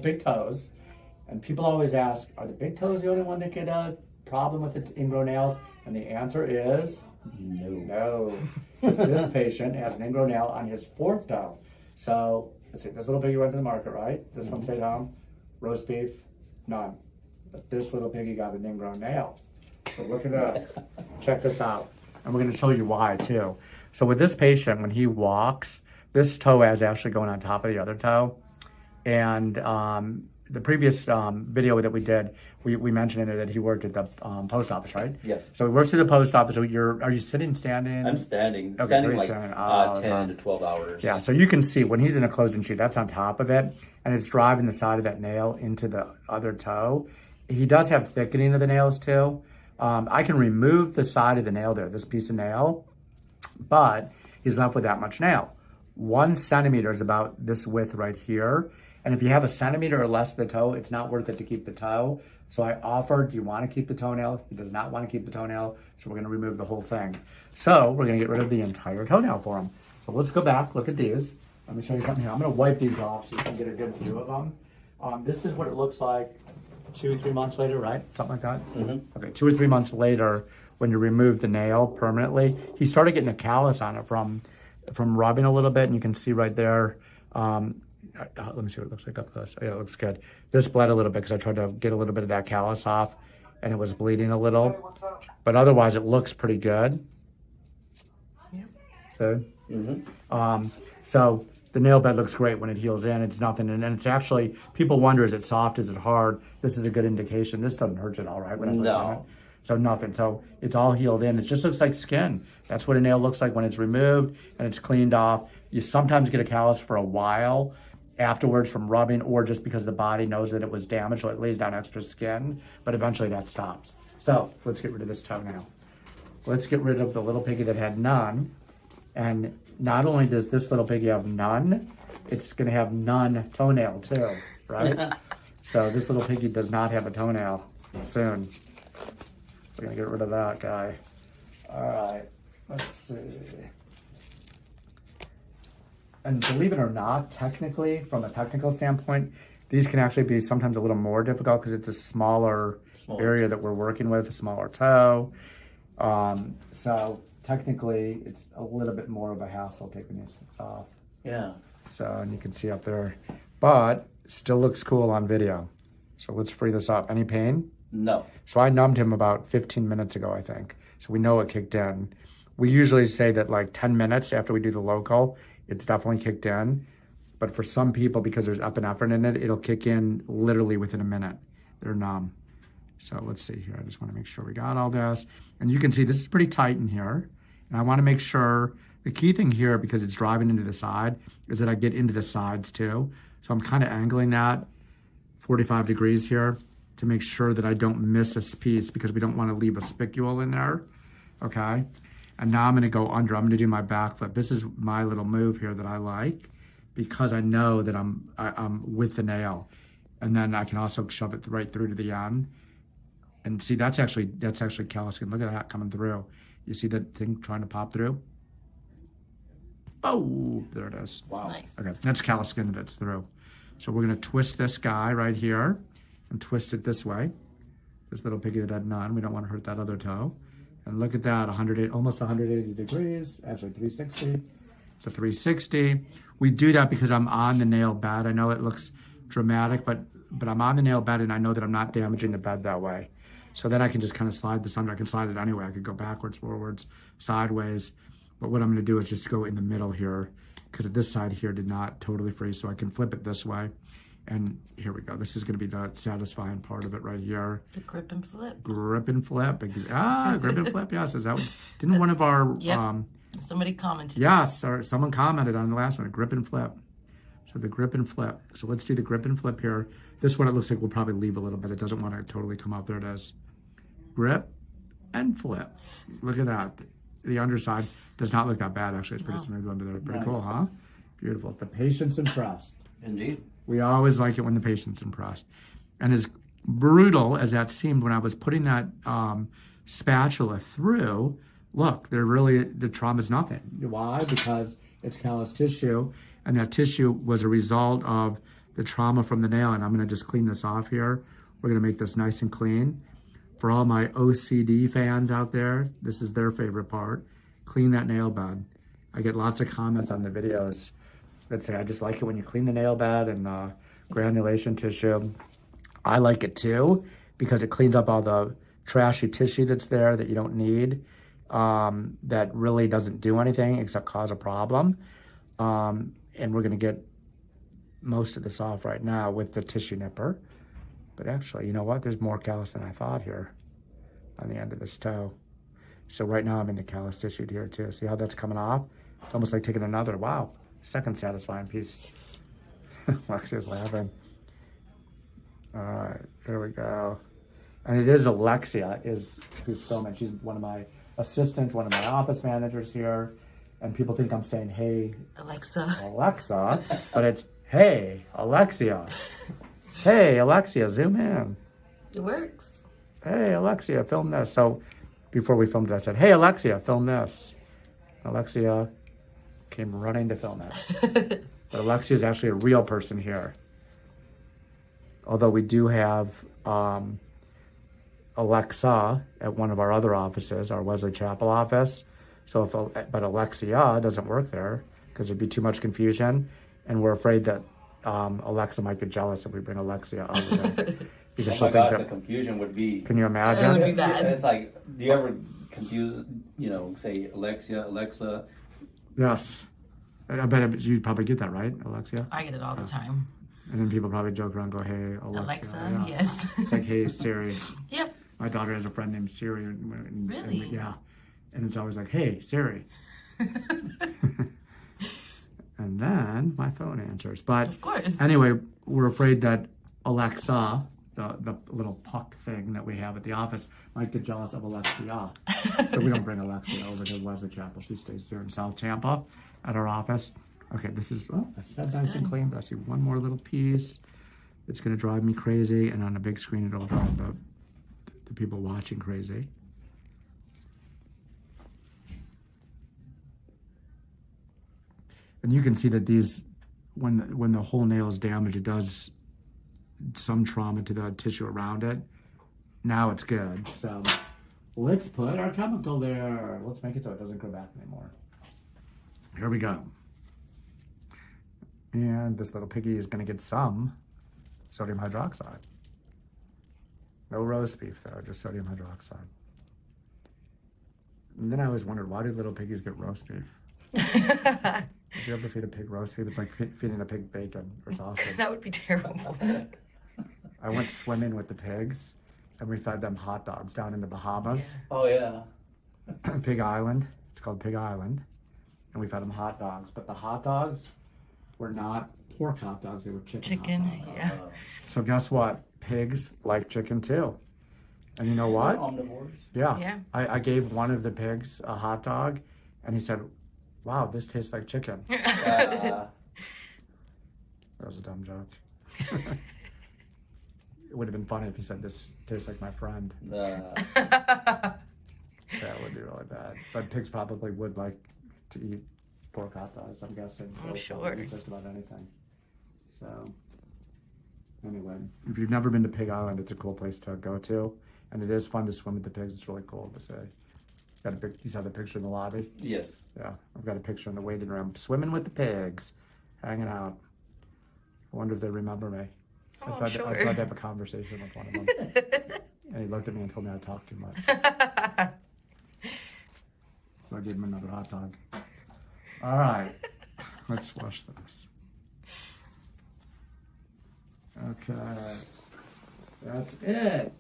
big toes. And people always ask, are the big toes the only one that get a problem with its ingrown nails? And the answer is no. This patient has an ingrown nail on his fourth toe. So let's see, this little piggy went to the market, right? This one stayed home. Roast beef, none. But this little piggy got an ingrown nail. So look at this. Check this out. And we're going to show you why too. So with this patient, when he walks, this toe is actually going on top of the other toe. And the previous video that we did, we mentioned in there that he worked at the post office, right? Yes. So he works at the post office. So are you sitting, standing? I'm standing. Okay, Standing so like standing. 10 to 12 hours. Yeah, so you can see when he's in a closing sheet, that's on top of it, and it's driving the side of that nail into the other toe. He does have thickening of the nails too. I can remove the side of the nail there, this piece of nail, but he's left with that much nail. 1 centimeter is about this width right here. And if you have a centimeter or less of the toe, it's not worth it to keep the toe. So I offered, do you want to keep the toenail? He does not want to keep the toenail, so we're going to remove the whole thing. So we're going to get rid of the entire toenail for him. So let's go back, look at these. Let me show you something here. I'm going to wipe these off so you can get a good view of them. This is what it looks like 2-3 months later, right? Something like that? Mm-hmm. Okay, 2 or 3 months later, when you remove the nail permanently, he started getting a callus on it from rubbing a little bit, and you can see right there. Let me see what it looks like up close. Oh, yeah, it looks good. This bled a little bit because I tried to get a little bit of that callus off, and it was bleeding a little. But otherwise, it looks pretty good. Yeah. So, so the nail bed looks great when it heals in. It's nothing, and it's actually, people wonder, is it soft? Is it hard? This is a good indication. This doesn't hurt at all, right? When I push on it. So nothing. So it's all healed in. It just looks like skin. That's what a nail looks like when it's removed and it's cleaned off. You sometimes get a callus for a while afterwards from rubbing, or just because the body knows that it was damaged, so it lays down extra skin, but eventually that stops. So let's get rid of this toenail. Let's get rid of the little piggy that had none. And not only does this little piggy have none, it's gonna have none toenail too, right? So this little piggy does not have a toenail soon. We're gonna get rid of that guy. All right, let's see. And believe it or not, technically, from a technical standpoint, these can actually be sometimes a little more difficult because it's a smaller area that we're working with, a smaller toe. So technically, it's a little bit more of a hassle taking these things off. Yeah. So, and you can see up there, but still looks cool on video. So let's free this up. Any pain? No. So I numbed him about 15 minutes ago, I think. So we know it kicked in. We usually say that like 10 minutes after we do the local, it's definitely kicked in. But for some people, because there's epinephrine in it, it'll kick in literally within a minute. They're numb. So let's see here. I just want to make sure we got all this. And you can see this is pretty tight in here. And I want to make sure, the key thing here, because it's driving into the side, is that I get into the sides too. So I'm kind of angling that 45 degrees here to make sure that I don't miss this piece, because we don't want to leave a spicule in there, okay? And now I'm gonna go under, I'm gonna do my back flip. This is my little move here that I like, because I know that I'm with the nail. And then I can also shove it right through to the end. And see, that's actually callus skin. Look at that coming through. You see that thing trying to pop through? Oh, there it is. Wow. Nice. Okay, that's callus skin that's through. So we're gonna twist this guy right here and twist it this way. This little piggy that had none, we don't want to hurt that other toe. And look at that, almost 180 degrees, actually 360. So 360. We do that because I'm on the nail bed. I know it looks dramatic, but I'm on the nail bed, and I know that I'm not damaging the bed that way. So then I can just kind of slide this under. I can slide it anyway. I could go backwards, forwards, sideways. But what I'm gonna do is just go in the middle here, because this side here did not totally freeze, so I can flip it this way. And here we go. This is going to be the satisfying part of it right here. The grip and flip. Grip and flip. Grip and flip. Yes, is that? Didn't one of our? Yep. Somebody commented. Yes, or someone commented on the last one. Grip and flip. So the grip and flip. So let's do the grip and flip here. This one, it looks like we'll probably leave a little bit. It doesn't want to totally come out. There it is. Grip and flip. Look at that. The underside does not look that bad, actually. It's pretty smooth under there. Pretty cool, huh? Beautiful. The patient's impressed. Indeed. We always like it when the patient's impressed. And as brutal as that seemed when I was putting that spatula through, look, the trauma's nothing. Why? Because it's callus tissue, and that tissue was a result of the trauma from the nail, and I'm gonna just clean this off here. We're gonna make this nice and clean. For all my OCD fans out there, this is their favorite part. Clean that nail bed. I get lots of comments on the videos that say, I just like it when you clean the nail bed and granulation tissue. I like it too, because it cleans up all the trashy tissue that's there that you don't need, that really doesn't do anything except cause a problem. And we're gonna get most of this off right now with the tissue nipper. But actually, you know what? There's more callus than I thought here on the end of this toe. So right now I'm in the callus tissue here too. See how that's coming off? It's almost like taking another, wow, second satisfying piece. Alexia's laughing. All right, here we go. And it is Alexia who's filming. She's one of my assistants, one of my office managers here. And people think I'm saying, hey, Alexa, but it's, hey, Alexia. Hey, Alexia, zoom in. It works. Hey, Alexia, film this. So before we filmed it, I said, hey, Alexia, film this. Alexia came running to film it. But Alexia is actually a real person here. Although we do have Alexa at one of our other offices, our Wesley Chapel office. So but Alexia doesn't work there because there'd be too much confusion. And we're afraid that Alexa might get jealous if we bring Alexia over there. Because oh my gosh, the confusion would be... Can you imagine? It would be bad. It's like, do you ever confuse, say Alexia, Alexa? Yes. I bet you'd probably get that, right, Alexia? I get it all the time. And then people probably joke around and go, hey, Alexa. Alexa, yes. It's like, hey, Siri. Yep. My daughter has a friend named Siri. Really? Yeah. And it's always like, hey, Siri. And then my phone answers. But of course. Anyway, we're afraid that Alexa, the little puck thing that we have at the office, might get jealous of Alexia. So we don't bring Alexia over to Wesley Chapel. She stays here in South Tampa at our office. Okay, this is, I said nice and clean, but I see one more little piece. It's going to drive me crazy. And on a big screen, it'll drive the people watching crazy. And you can see that these, when the whole nail is damaged, it does some trauma to the tissue around it. Now it's good. So let's put our chemical there. Let's make it so it doesn't grow back anymore. Here we go. And this little piggy is going to get some sodium hydroxide. No roast beef though, just sodium hydroxide. And then I always wondered, why do little piggies get roast beef? If you ever feed a pig roast beef, it's like feeding a pig bacon or sausage. That would be terrible. I went swimming with the pigs, and we fed them hot dogs down in the Bahamas. Yeah. Oh, yeah. Pig Island. It's called Pig Island. And we fed them hot dogs. But the hot dogs were not pork hot dogs. They were chicken hot dogs. Yeah. So guess what? Pigs like chicken too. And you know what? Omnivores. Yeah. I gave one of the pigs a hot dog, and he said, wow, this tastes like chicken. That was a dumb joke. It would have been funny if he said, this tastes like my friend. That would be really bad. But pigs probably would like to eat pork hot dogs, I'm guessing. I'm sure. Eat just about anything. So, anyway, if you've never been to Pig Island, it's a cool place to go to. And it is fun to swim with the pigs. It's really cool to say. You saw the picture in the lobby? Yes. Yeah, I've got a picture in the waiting room, swimming with the pigs, hanging out. I wonder if they remember me. Oh, I tried to have a conversation with one of them. And he looked at me and told me I talk too much. So I gave him another hot dog. All right, let's wash this. Okay, that's it.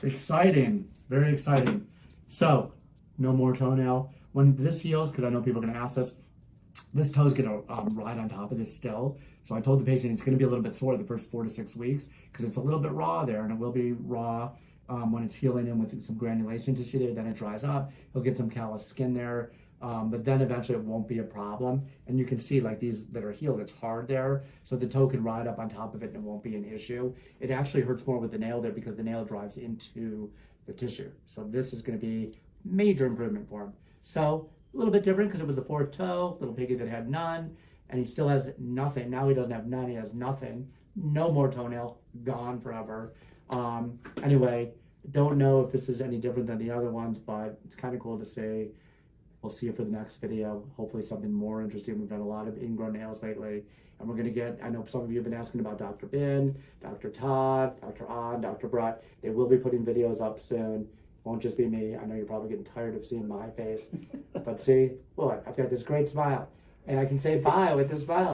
Exciting, very exciting. So, no more toenail. When this heals, because I know people are going to ask this toe's going to ride on top of this still. So I told the patient it's going to be a little bit sore the first 4 to 6 weeks because it's a little bit raw there, and it will be raw when it's healing in with some granulation tissue there. Then it dries up. He'll get some callous skin there, but then eventually it won't be a problem. And you can see like these that are healed, it's hard there, so the toe can ride up on top of it and it won't be an issue. It actually hurts more with the nail there because the nail drives into the tissue. So this is going to be major improvement for him. So a little bit different because it was the fourth toe, little piggy that had none, and he still has nothing. Now he doesn't have none, he has nothing no more toenail, gone forever. Anyway, don't know if this is any different than the other ones, but it's kind of cool to see. We'll see you for the next video. Hopefully something more interesting. We've done a lot of ingrown nails lately. And we're going to get, I know some of you have been asking about Dr. Bin, Dr. Todd, Dr. On, Dr. Brett. They will be putting videos up soon. Won't just be me. I know you're probably getting tired of seeing my face. But see, look, I've got this great smile. And I can say bye with this smile.